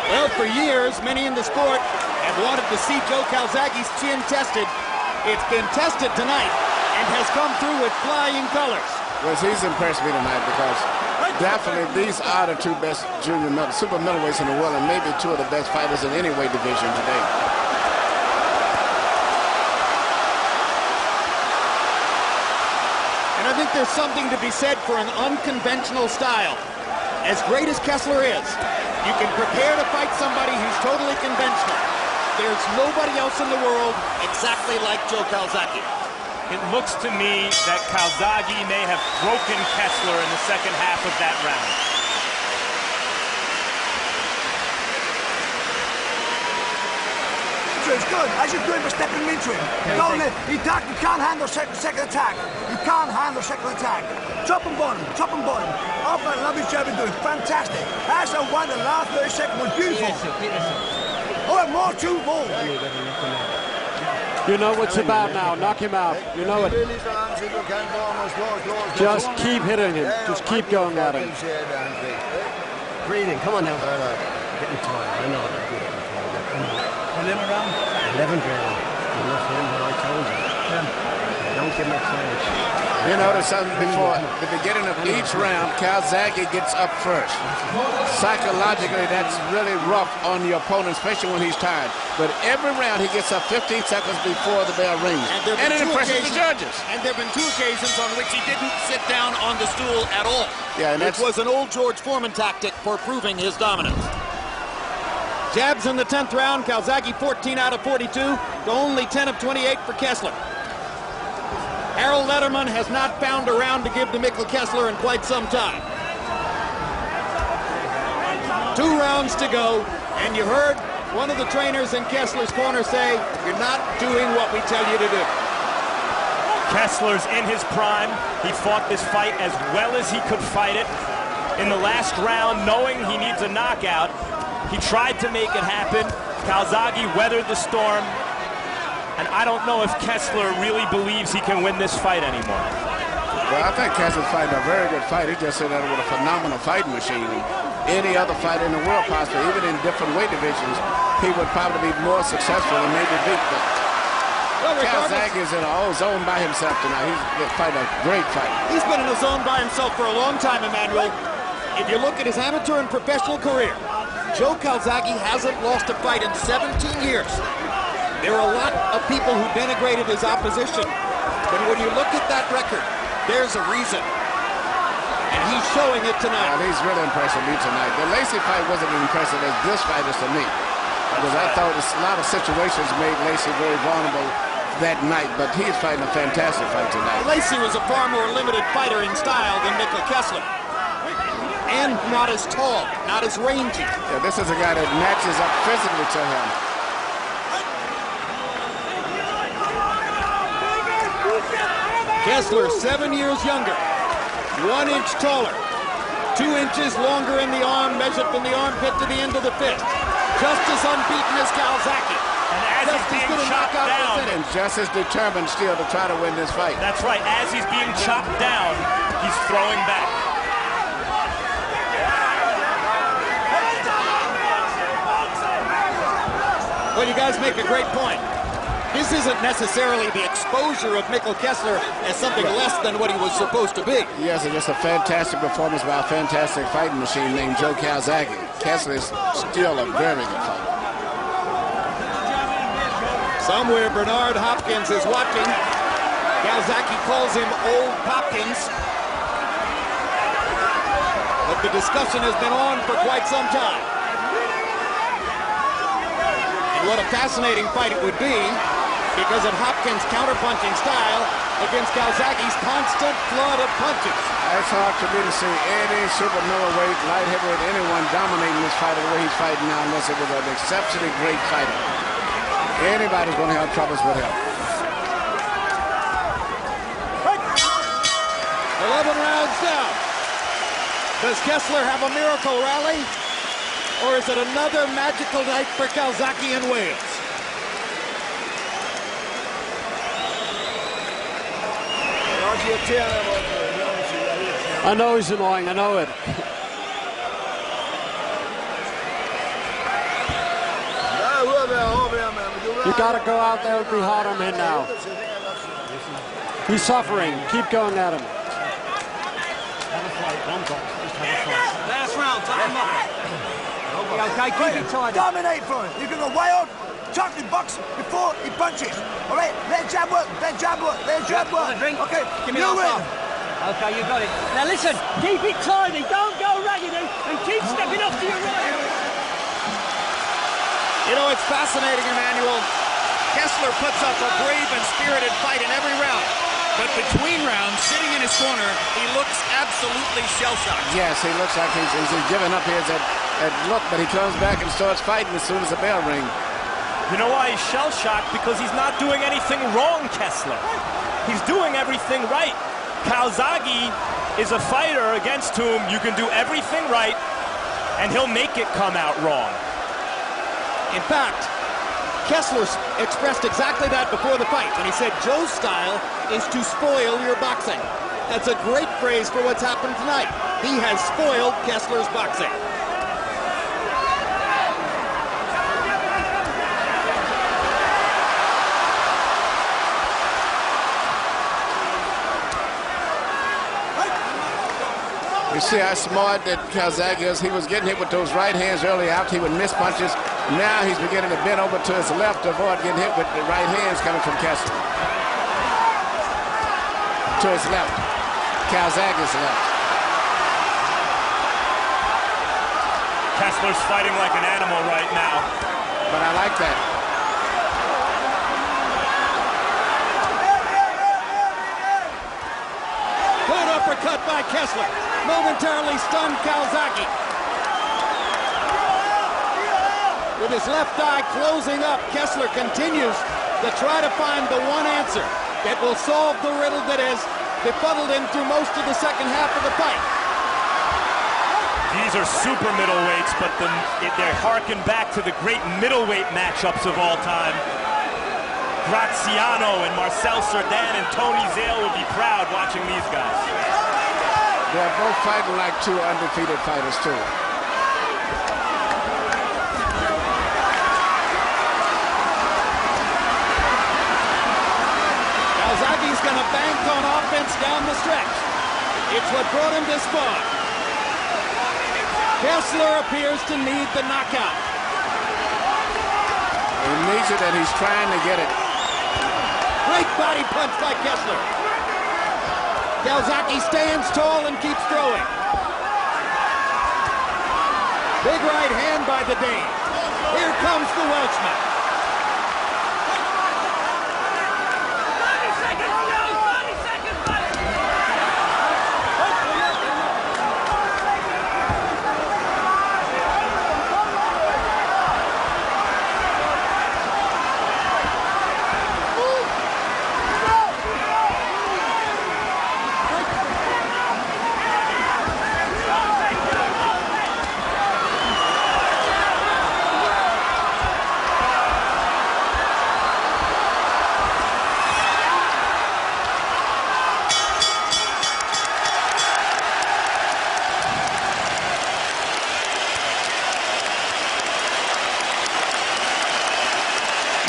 Well, for years, many in the sport have wanted to see Joe Calzaghe's chin tested. It's been tested tonight and has come through with flying colors. Well, he's impressed me tonight because definitely these are the 2 best super middleweights in the world and maybe 2 of the best fighters in any weight division today. And I think there's something to be said for an unconventional style. As great as Kessler is, you can prepare to fight somebody who's totally conventional. There's nobody else in the world exactly like Joe Calzaghe. It looks to me that Calzaghe may have broken Kessler in the second half of that round. It's good. I should do it for stepping into him. Don't let he can't handle second attack. He can't handle second attack. Top and bottom, top and bottom. Oh, I love his job and doing fantastic. That's the one. The last 30 seconds was beautiful. Oh, more 2 balls. You know what's about now. Knock him out. You know it. Just keep hitting him. Just keep going at him. Breathing. Come on now. Getting tired. I know. 11th round. 11th round. I'm not hitting what I told you. Don't give him a chance. You notice something before the beginning of each round, Calzaghe gets up first. Psychologically, that's really rough on your opponent, especially when he's tired. But every round, he gets up 15 seconds before the bell rings. And it impresses the judges. And there have been 2 occasions on which he didn't sit down on the stool at all. Yeah, and it was an old George Foreman tactic for proving his dominance. Jabs in the 10th round. Calzaghe 14 out of 42 to only 10 of 28 for Kessler. Harold Letterman has not found a round to give to Mikkel Kessler in quite some time. 2 rounds to go, and you heard one of the trainers in Kessler's corner say, "You're not doing what we tell you to do." Kessler's in his prime. He fought this fight as well as he could fight it. In the last round, knowing he needs a knockout, he tried to make it happen. Calzaghe weathered the storm, and I don't know if Kessler really believes he can win this fight anymore. Well, I think Kessler's fighting a very good fight. He just said that with a phenomenal fighting machine. Any other fighter in the world, possibly, even in different weight divisions, he would probably be more successful and maybe beat them. Well, Calzaghe is in a whole zone by himself tonight. He's fighting a great fight. He's been in a zone by himself for a long time, Emmanuel. If you look at his amateur and professional career, Joe Calzaghe hasn't lost a fight in 17 years. There are a lot of people who denigrated his opposition, but when you look at that record, there's a reason. And he's showing it tonight. Well, he's really impressing me tonight. The Lacey fight wasn't as impressive as this fight is to me, because I thought a lot of situations made Lacey very vulnerable that night, but he's fighting a fantastic fight tonight. Lacey was a far more limited fighter in style than Mikkel Kessler. And not as tall, not as rangy. Yeah, this is a guy that matches up physically to him. Kessler, 7 years younger, 1 inch taller, 2 inches longer in the arm, measured from the armpit to the end of the fist. Just as unbeaten as Calzaghe. And as he's being chopped down, and just as determined still to try to win this fight. That's right. As he's being chopped down, he's throwing back. Well, you guys make a great point. This isn't necessarily the exposure of Mikkel Kessler as something less than what he was supposed to be. Yes, it's just a fantastic performance by a fantastic fighting machine named Joe Calzaghe. Kessler is still a very good fighter. Somewhere Bernard Hopkins is watching. Calzaghe calls him Old Hopkins. But the discussion has been on for quite some time. And what a fascinating fight it would be because of Hopkins' counterpunching style against Calzaghe's constant flood of punches. It's hard for me to see any super middleweight, light heavyweight, anyone dominating this fight the way he's fighting now unless it was an exceptionally great fighter. Anybody's going to have troubles with him. 11 rounds down. Does Kessler have a miracle rally? Or is it another magical night for Calzaghe in Wales? I know he's annoying, I know it. You gotta go out there and be hard on him now. He's suffering. Keep going at him. Last round, tie him up. Okay, keep it tight. Dominate for him. You can go wild, chuck the box before he punches. All right, let jab work, let jab work, let jab work. Okay, Give me you that win. thumb. Okay, you got it. Now listen, keep it tidy. Don't go raggedy and keep stepping up to your right. You know, it's fascinating, Emmanuel. Kessler puts up a brave and spirited fight in every round. But between rounds, sitting in his corner, he looks absolutely shell-shocked. Yes, he looks like he's giving up here that look, but he comes back and starts fighting as soon as the bell rings. You know why he's shell-shocked? Because he's not doing anything wrong, Kessler. He's doing everything right. Calzaghe is a fighter against whom you can do everything right, and he'll make it come out wrong. In fact, Kessler expressed exactly that before the fight when he said Joe's style is to spoil your boxing. That's a great phrase for what's happened tonight. He has spoiled Kessler's boxing. You see how smart that Calzaghe is. He was getting hit with those right hands early out. He would miss punches. Now he's beginning to bend over to his left to avoid getting hit with the right hands coming from Kessler. To his left. Calzaghe's left. Kessler's fighting like an animal right now. But I like that. by Kessler. Momentarily stunned Calzaghe. With his left eye closing up, Kessler continues to try to find the one answer that will solve the riddle that has befuddled him through most of the second half of the fight. These are super middleweights, but they're harking back to the great middleweight matchups of all time. Graziano and Marcel Cerdan and Tony Zale would be proud watching these guys. They're both fighting like two undefeated fighters, too. Calzaghe's going to bank on offense down the stretch. It's what brought him this far. Kessler appears to need the knockout. He needs it, and he's trying to get it. Great body punch by Kessler. Calzaghe stands tall and keeps throwing. Big right hand by the Dane. Here comes the Welshman.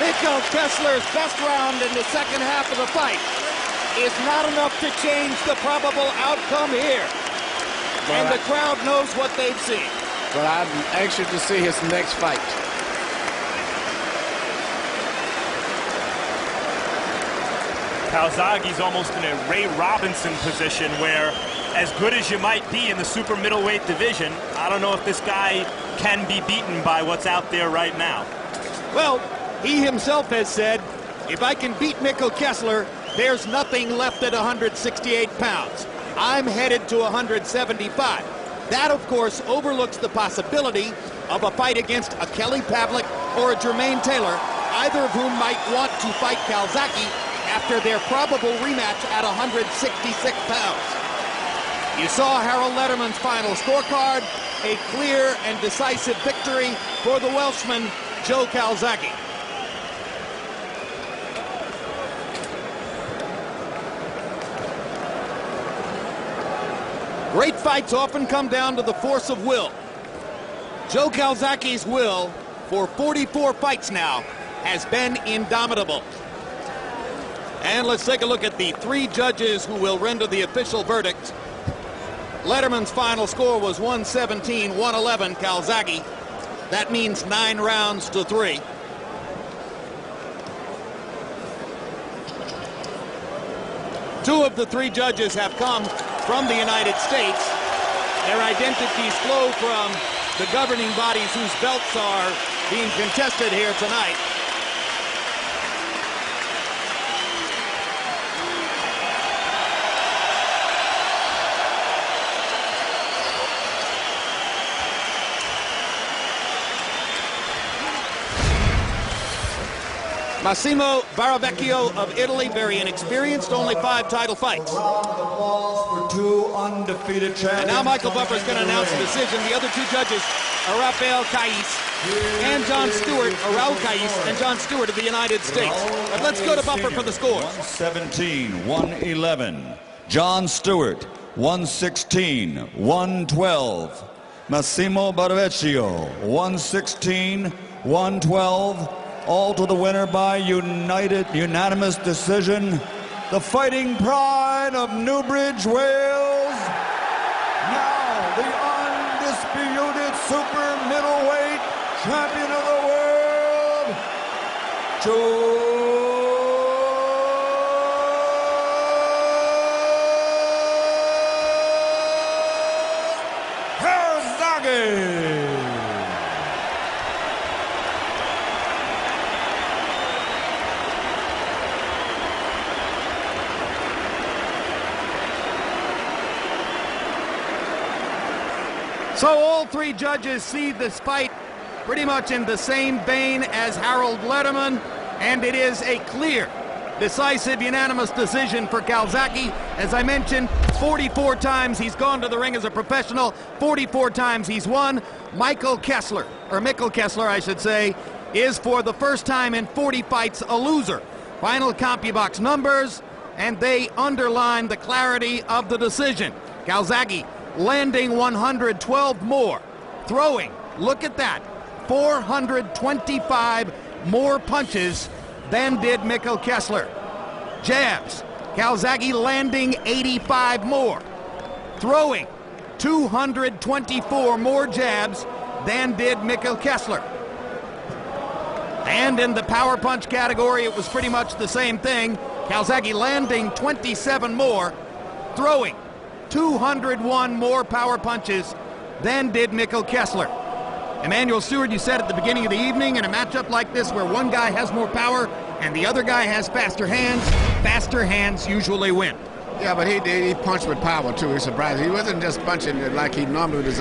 Mikkel Kessler's best round in the second half of the fight is not enough to change the probable outcome here. And the crowd knows what they've seen. But I'm anxious to see his next fight. Calzaghe's almost in a Ray Robinson position where, as good as you might be in the super middleweight division, I don't know if this guy can be beaten by what's out there right now. Well, he himself has said, if I can beat Mikkel Kessler, there's nothing left at 168 pounds. I'm headed to 175. That, of course, overlooks the possibility of a fight against a Kelly Pavlik or a Jermaine Taylor, either of whom might want to fight Calzaghe after their probable rematch at 166 pounds. You saw Harold Lederman's final scorecard, a clear and decisive victory for the Welshman, Joe Calzaghe. Great fights often come down to the force of will. Joe Calzaghe's will, for 44 fights now, has been indomitable. And let's take a look at the three judges who will render the official verdict. Lederman's final score was 117-111 Calzaghe. That means 9 rounds to 3. Two of the three judges have come from the United States. Their identities flow from the governing bodies whose belts are being contested here tonight. Massimo Baravecchio of Italy, very inexperienced, only 5 title fights. For 2 undefeated champions. And now Michael Buffer is going to announce the decision. The other 2 judges are Rafael Cais and John Stewart, or Raul Cais and John Stewart of the United States. But let's go to Buffer for the scores. 117-111. John Stewart, 116-112. Massimo Baravecchio, 116-112. All to the winner by unanimous decision. The Fighting Pride of Newbridge, Wales. Now the undisputed super middleweight champion of the world, Joe Calzaghe. So all three judges see this fight pretty much in the same vein as Harold Lederman, and it is a clear, decisive, unanimous decision for Calzaghe. As I mentioned, 44 times he's gone to the ring as a professional, 44 times he's won. Mikkel Kessler, I should say, is for the first time in 40 fights a loser. Final CompuBox numbers, and they underline the clarity of the decision. Calzaghe landing 112 more, throwing, look at that, 425 more punches than did Mikkel Kessler. Jabs, Calzaghe landing 85 more, throwing 224 more jabs than did Mikkel Kessler. And in the power punch category, it was pretty much the same thing. Calzaghe landing 27 more, throwing 201 more power punches than did Mikkel Kessler. Emmanuel Stewart, you said at the beginning of the evening, in a matchup like this where one guy has more power and the other guy has faster hands usually win. Yeah, but he punched with power, too. He's surprised. He wasn't just punching like he normally does.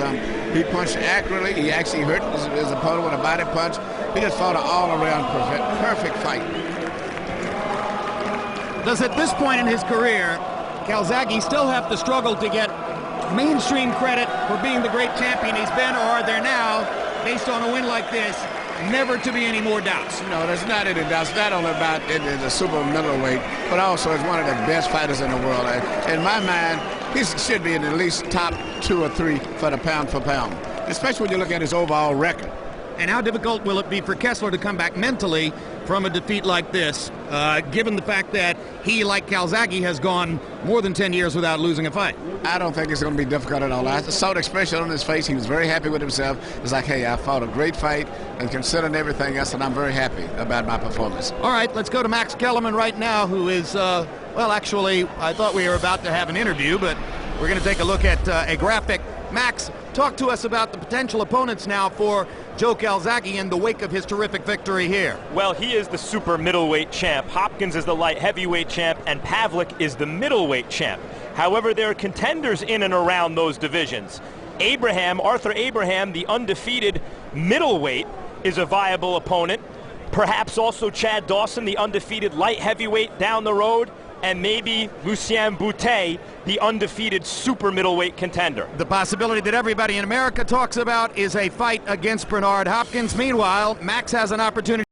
He punched accurately. He actually hurt his opponent with a body punch. He just fought an all-around perfect fight. Does at this point in his career, Calzaghe still have to struggle to get mainstream credit for being the great champion he's been, or are there now, based on a win like this, never to be any more doubts? No, there's not any doubts. Not only about the super middleweight, but also as one of the best fighters in the world. In my mind, he should be in at least top 2 or 3 for the pound for pound, especially when you look at his overall record. And how difficult will it be for Kessler to come back mentally from a defeat like this, given the fact that he, like Calzaghe, has gone more than 10 years without losing a fight? I don't think it's going to be difficult at all. I saw the expression on his face. He was very happy with himself. It's like, hey, I fought a great fight, and considering everything else, and I'm very happy about my performance. All right, let's go to Max Kellerman right now, who is, well, actually, I thought we were about to have an interview, but we're going to take a look at a graphic. Max, talk to us about the potential opponents now for Joe Calzaghe in the wake of his terrific victory here. Well, he is the super middleweight champ. Hopkins is the light heavyweight champ, and Pavlik is the middleweight champ. However, there are contenders in and around those divisions. Arthur Abraham, the undefeated middleweight, is a viable opponent. Perhaps also Chad Dawson, the undefeated light heavyweight down the road. And maybe Lucien Boutet, the undefeated super middleweight contender. The possibility that everybody in America talks about is a fight against Bernard Hopkins. Meanwhile, Max has an opportunity